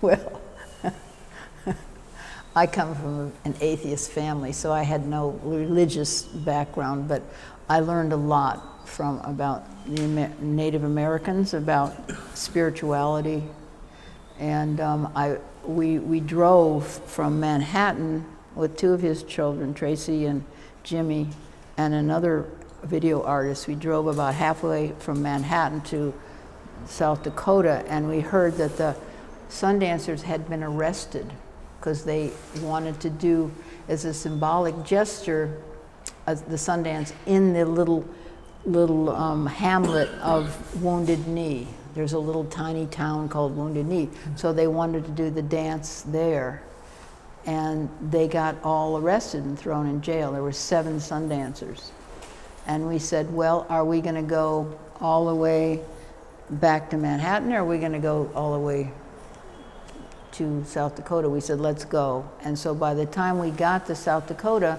Well, I come from an atheist family, so I had no religious background, but I learned a lot from about the Native Americans, about spirituality, and we drove from Manhattan with two of his children, Tracy and Jimmy, and another video artist. We drove about halfway from Manhattan to South Dakota, and we heard that the Sundancers had been arrested because they wanted to do, as a symbolic gesture, the Sundance in the little hamlet of Wounded Knee. There's a little tiny town called Wounded Knee. So they wanted to do the dance there. And they got all arrested and thrown in jail. There were 7 Sundancers. And we said, well, are we going to go all the way back to Manhattan, or are we going to go all the way to South Dakota? We said, let's go. And so by the time we got to South Dakota,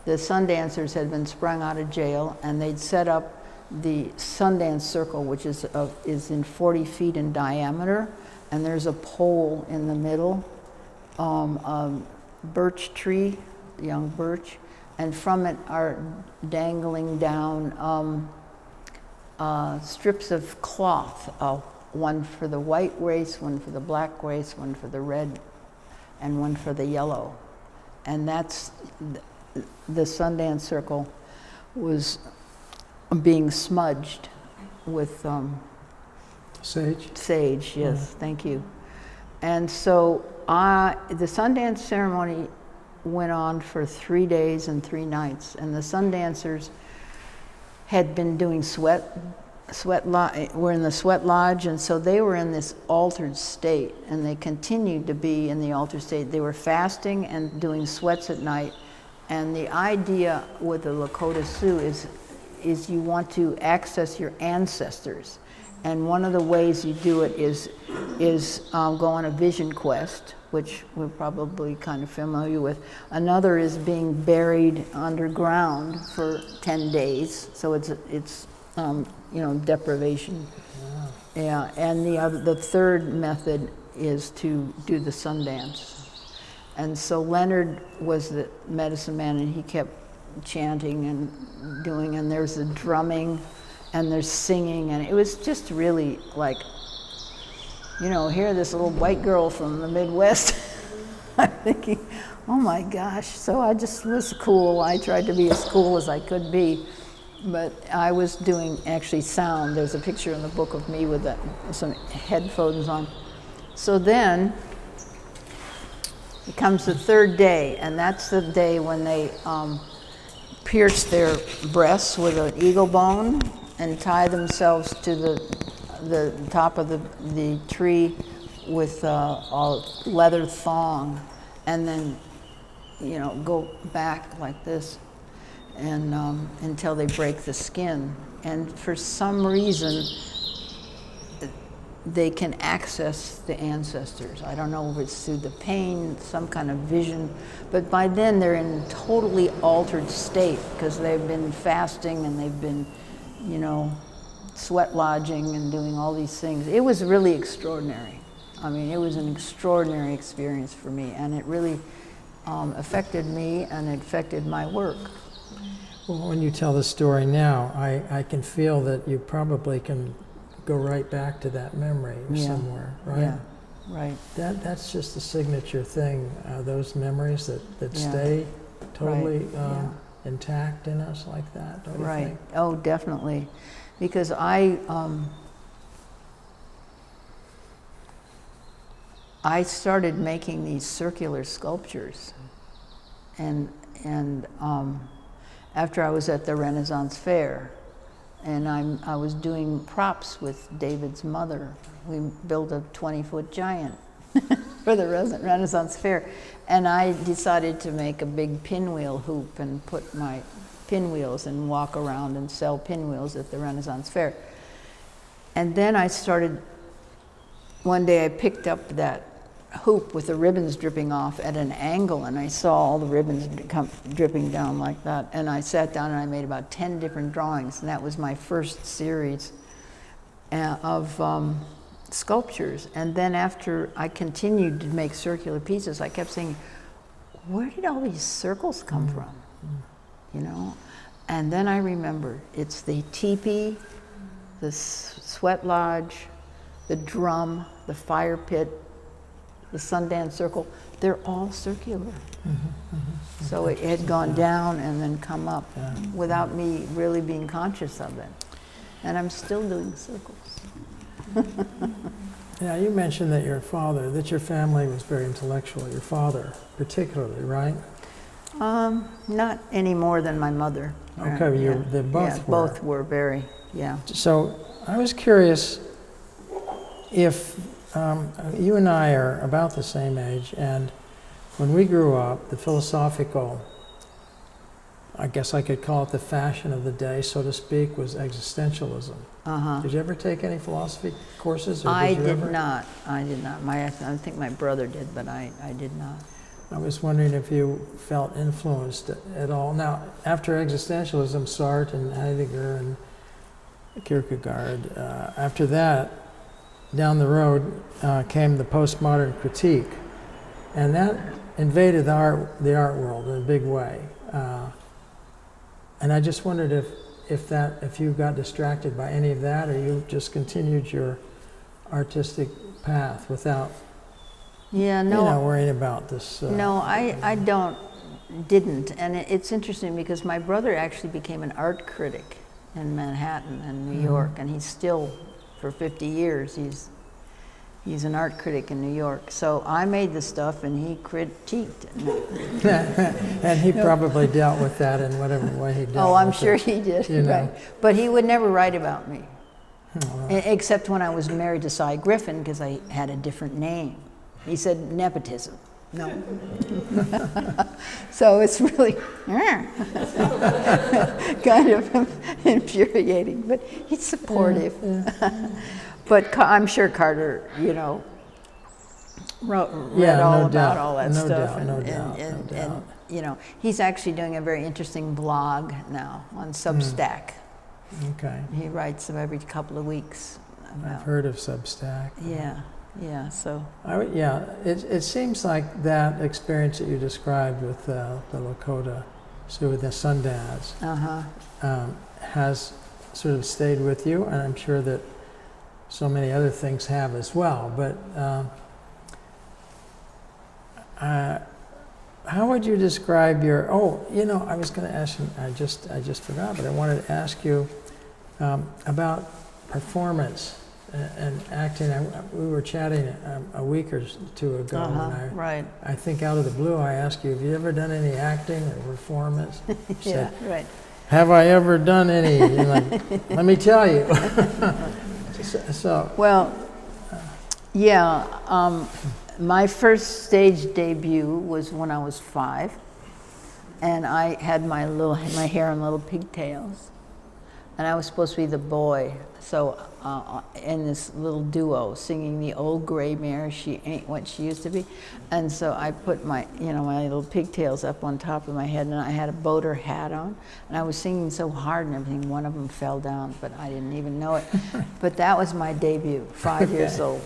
the Sundancers had been sprung out of jail, and they'd set up the Sundance Circle, which is in 40 feet in diameter, and there's a pole in the middle, a birch tree, young birch, and from it are dangling down strips of cloth, one for the white race, one for the black race, one for the red, and one for the yellow. And that's the Sundance Circle was being smudged with sage. Sage, yes, thank you. And so the Sundance ceremony went on for 3 days and 3 nights, and the Sundancers had been doing were in the sweat lodge, and so they were in this altered state, and they continued to be in the altered state. They were fasting and doing sweats at night, and the idea with the Lakota Sioux is you want to access your ancestors, and one of the ways you do it is go on a vision quest, which we're probably kind of familiar with. Another is being buried underground for 10 days, so it's deprivation. Yeah, and the third method is to do the Sundance. And so Leonard was the medicine man, and he kept chanting and doing, and there's the drumming and there's singing, and it was just really like, here this little white girl from the Midwest. I'm thinking, oh my gosh. So I just was cool. I tried to be as cool as I could be. But I was doing actually sound. There's a picture in the book of me with some headphones on. So then it comes the third day, and that's the day when they pierce their breasts with an eagle bone and tie themselves to the top of the tree with a leather thong, and then go back like this, and until they break the skin. And for some reason, they can access the ancestors. I don't know if it's through the pain, some kind of vision, but by then they're in a totally altered state because they've been fasting and they've been, sweat lodging and doing all these things. It was really extraordinary. I mean, it was an extraordinary experience for me, and it really affected me, and it affected my work. Well, when you tell the story now, I can feel that you probably can go right back to that memory somewhere, right? Yeah, right. That's just a signature thing, those memories that stay totally intact in us like that, don't you think? Oh, definitely. Because I started making these circular sculptures, and after I was at the Renaissance Fair, and I was doing props with David's mother. We built a 20-foot giant for the Renaissance Fair, and I decided to make a big pinwheel hoop and put my pinwheels and walk around and sell pinwheels at the Renaissance Fair. And then one day I picked up that hoop with the ribbons dripping off at an angle, and I saw all the ribbons dripping down like that, and I sat down and I made about 10 different drawings, and that was my first series of sculptures. And then after I continued to make circular pieces, I kept saying, where did all these circles come from? You know? And then I remembered, it's the teepee, the sweat lodge, the drum, the fire pit, the Sundance Circle, they're all circular. So it had gone down and then come up without me really being conscious of it. And I'm still doing circles. Yeah, you mentioned that your family was very intellectual, your father particularly, right? Not any more than my mother. Okay, they both were. Both were very, yeah. So I was curious if you and I are about the same age, and when we grew up, the philosophical, I guess I could call it the fashion of the day, so to speak, was existentialism. Did you ever take any philosophy courses? Or I did ever? not. I did not. I think my brother did, but I did not. I was wondering if you felt influenced at all. Now, after existentialism, Sartre and Heidegger and Kierkegaard, after that, down the road came the postmodern critique, and that invaded the art world in a big way. And I just wondered if you got distracted by any of that, or you just continued your artistic path without worrying about this. No, I didn't. And it's interesting because my brother actually became an art critic in Manhattan and New York, and he's still, for 50 years, he's an art critic in New York. So I made the stuff and he critiqued it. And he probably dealt with that in whatever way he dealt with it. Oh, I'm sure he did, know. right. But he would never write about me, except when I was married to Cy Griffin, because I had a different name. He said nepotism. No. So it's really kind of infuriating, but he's supportive. But I'm sure Carter, read all about all that stuff. And he's actually doing a very interesting blog now on Substack. Okay. He writes them every couple of weeks. I've heard of Substack. Yeah, so. It seems like that experience that you described with the Lakota, so the Sundance, has sort of stayed with you, and I'm sure that so many other things have as well. But how would you describe your? I was going to ask you. I just forgot, but I wanted to ask you about performance and acting. We were chatting a week or two ago, and I think out of the blue I asked you, have you ever done any acting or performance? You said, right. Have I ever done any? Let me tell you. My first stage debut was when I was 5, and I had my hair in little pigtails, and I was supposed to be the boy. So in this little duo singing "The Old Gray Mare, She Ain't What She Used to Be," and so I put my my little pigtails up on top of my head, and I had a boater hat on, and I was singing so hard and everything. One of them fell down, but I didn't even know it. But that was my debut, 5 years old.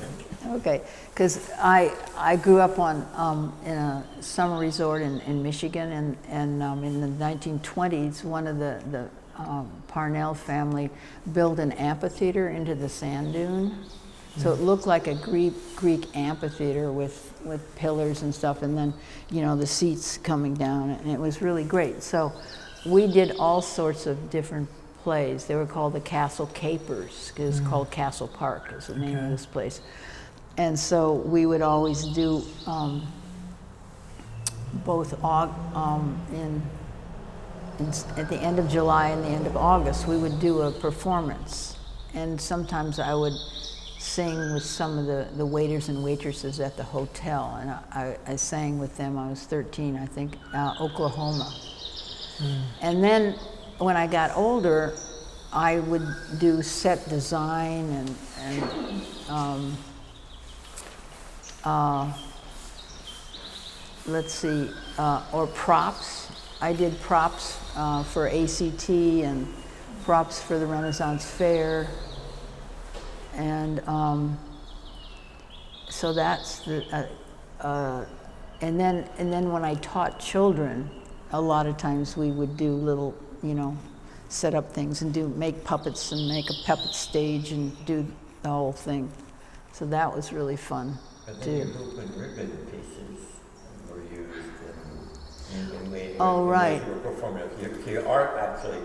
Okay, because I grew up in a summer resort in Michigan, and in the 1920s, one of the Parnell family built an amphitheater into the sand dune. So it looked like a Greek amphitheater with pillars and stuff, and then the seats coming down, and it was really great. So we did all sorts of different plays. They were called the Castle Capers, because it's called Castle Park is the name of this place. And so we would always do both at the end of July and the end of August, we would do a performance. And sometimes I would sing with some of the waiters and waitresses at the hotel. And I sang with them, I was 13, I think, Oklahoma. And then when I got older, I would do set design and or props. I did props for ACT and props for the Renaissance Fair, and so that's the, and then when I taught children, a lot of times we would do little, set up things and make puppets and make a puppet stage and do the whole thing. So that was really fun But then too. your hoop and ribbon pieces were used in ways Oh, right. you were performing. Your art actually